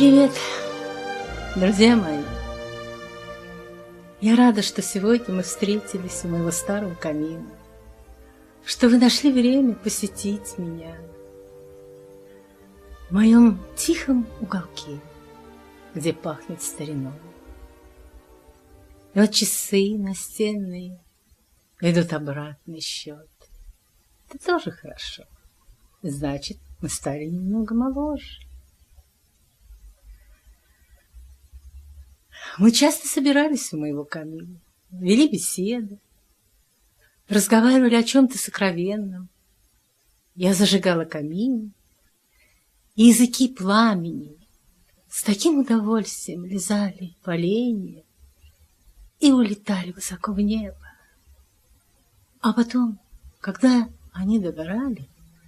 Привет, друзья мои! Я рада, что сегодня мы встретились у моего старого камина, что вы нашли время посетить меня в моем тихом уголке, где пахнет стариной. И вот часы настенные идут обратный счет. Это тоже хорошо. Значит, мы стали немного моложе. Мы часто собирались у моего камина, вели беседы, разговаривали о чем-то сокровенном. Я зажигала камин, и языки пламени с таким удовольствием лизали поленья и улетали высоко в небо. А потом, когда они догорали,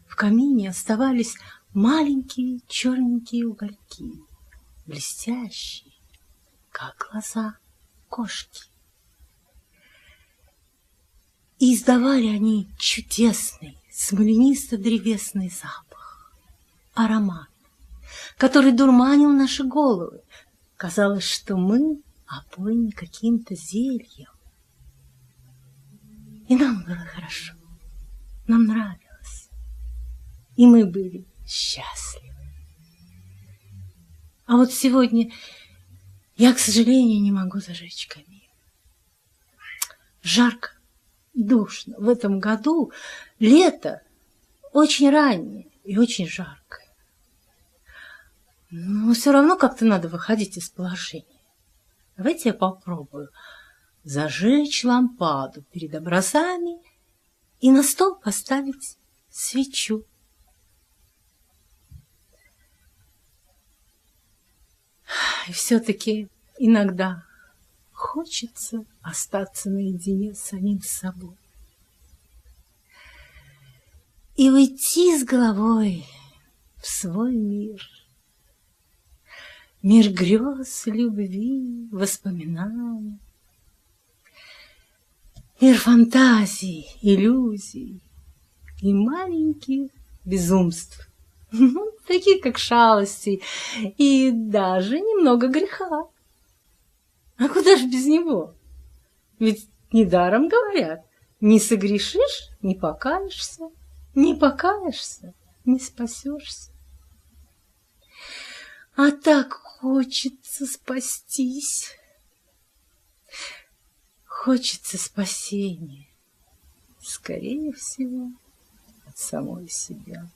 в камине оставались маленькие черненькие угольки, блестящие, как глаза кошки. И издавали они чудесный смоленисто-древесный запах, аромат, который дурманил наши головы. Казалось, что мы опоены каким-то зельем. И нам было хорошо, нам нравилось, и мы были счастливы. А вот сегодня я, к сожалению, не могу зажечь камин. Жарко, душно. В этом году лето очень раннее и очень жаркое. Но все равно как-то надо выходить из положения. Давайте я попробую зажечь лампаду перед образами и на стол поставить свечу. И все-таки иногда хочется остаться наедине с самим собой и уйти с головой в свой мир. Мир грез, любви, воспоминаний. Мир фантазий, иллюзий и маленьких безумств. Такие, как шалости и даже немного греха. А куда ж без него? Ведь недаром говорят, не согрешишь, не покаешься, не покаешься, не спасешься. А так хочется спастись. Хочется спасения, скорее всего, от самой себя.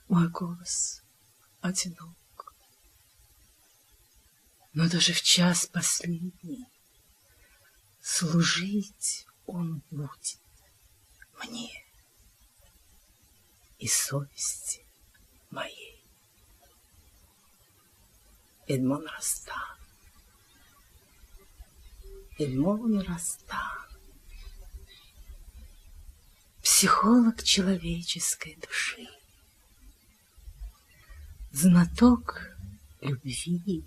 Мой голос одинок, но даже в час последний служить он будет мне и совести моей. Эдмон Ростан. Эдмон Ростан. Психолог человеческой души. Знаток любви,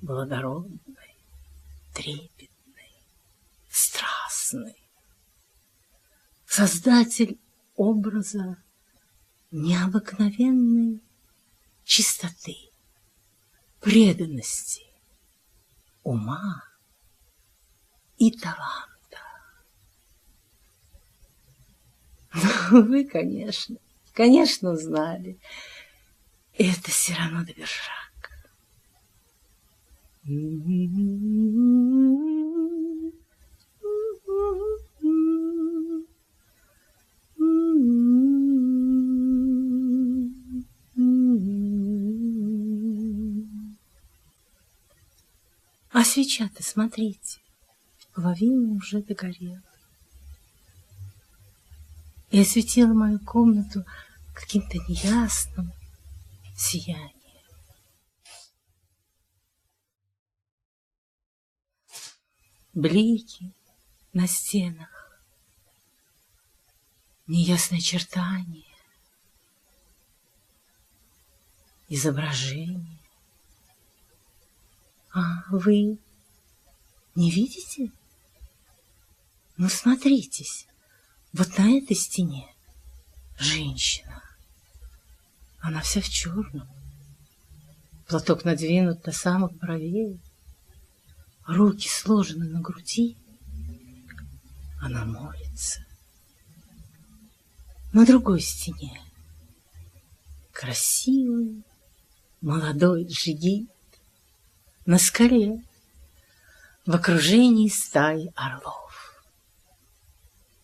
благородной, трепетной, страстной, создатель образа необыкновенной чистоты, преданности, ума и таланта. Вы, конечно, знали. Это Сирано де Бержак. А свеча-то, смотрите, половина уже догорела. И осветила мою комнату каким-то неясным сиянием. Блики на стенах, неясные очертания, изображения. А вы не видите? Ну, смотритесь, вот на этой стене женщина. Она вся в черном. Платок надвинут до самых бровей. Руки сложены на груди. Она молится. На другой стене красивый молодой джигит на скале в окружении стаи орлов.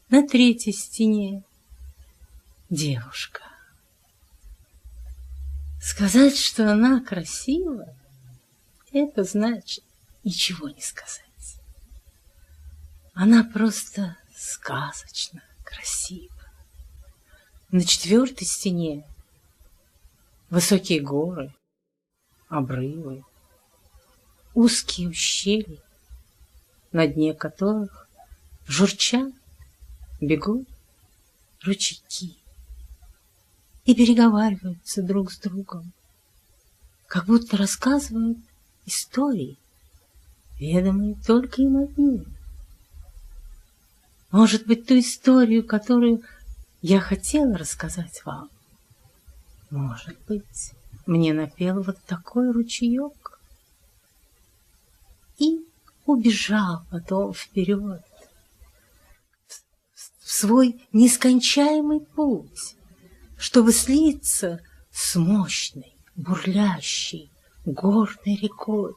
На третьей стене девушка. Сказать, что она красива, это значит ничего не сказать. Она просто сказочно красива. На четвертой стене высокие горы, обрывы, узкие ущелья, на дне которых журчат, бегут ручейки и переговариваются друг с другом, как будто рассказывают истории, ведомые только им одним. Может быть, ту историю, которую я хотела рассказать вам, может быть, мне напел вот такой ручеек и убежал потом вперед в свой нескончаемый путь, чтобы слиться с мощной, бурлящей, горной рекой.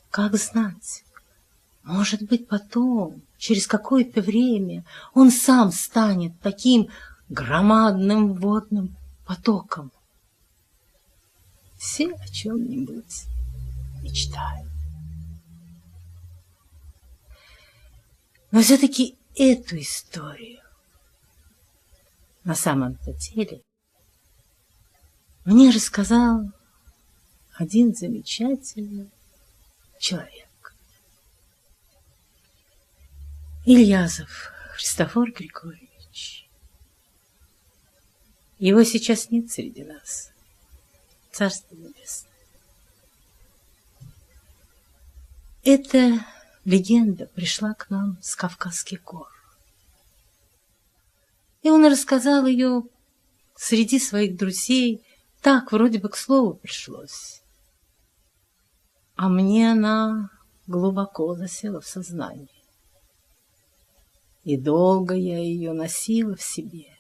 Как знать, может быть, потом, через какое-то время, он сам станет таким громадным водным потоком. Все о чем-нибудь мечтают. Но все-таки эту историю на самом-то деле мне рассказал один замечательный человек. Ильязов Христофор Григорьевич. Его сейчас нет среди нас. Царство небесное. Эта легенда пришла к нам с Кавказских гор. И он рассказал ее среди своих друзей. Так, вроде бы к слову пришлось. А мне она глубоко засела в сознании. И долго я ее носила в себе.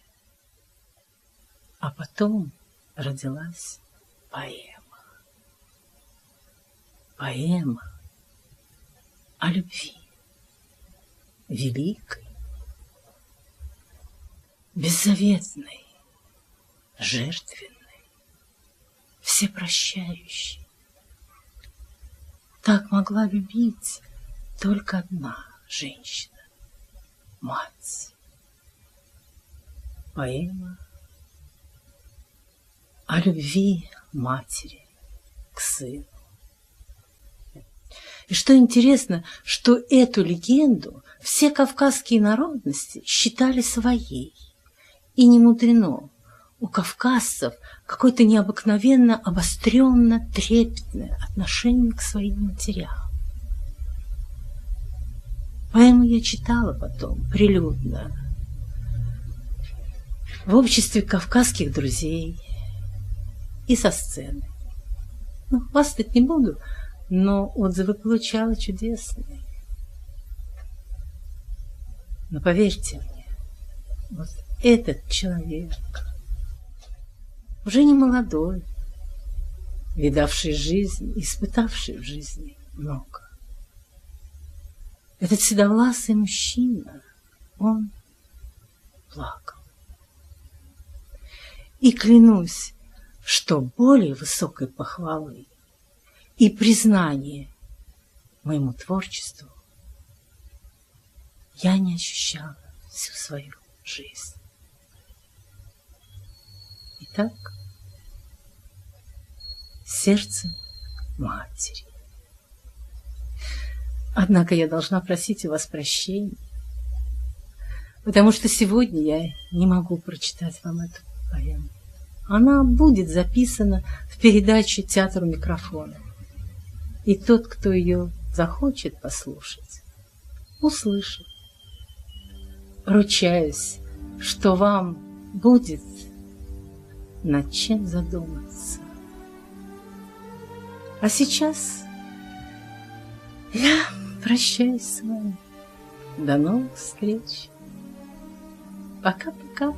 А потом родилась поэма. Поэма о любви. Великой, беззаветной, жертвенной, всепрощающей. Так могла любить только одна женщина. Мать. Поэма о любви матери к сыну. И что интересно, что эту легенду все кавказские народности считали своей. И не мудрено. У кавказцев какое-то необыкновенно обостренно трепетное отношение к своим матерям. Поэму я читала потом, прилюдно, в обществе кавказских друзей и со сцены. Ну, хвастать не буду, но отзывы получала чудесные. Но поверьте мне, вот этот человек, уже не молодой, видавший жизнь, испытавший в жизни много. Этот седовласый мужчина, он плакал. И клянусь, что более высокой похвалы и признание моему творчеству я не ощущала всю свою жизнь. Итак, сердце матери. Однако я должна просить у вас прощения, потому что сегодня я не могу прочитать вам эту поэму. Она будет записана в передаче «Театр у микрофона». И тот, кто ее захочет послушать, услышит. Ручаюсь, что вам будет над чем задуматься. А сейчас я прощаюсь с вами. До новых встреч. Пока-пока.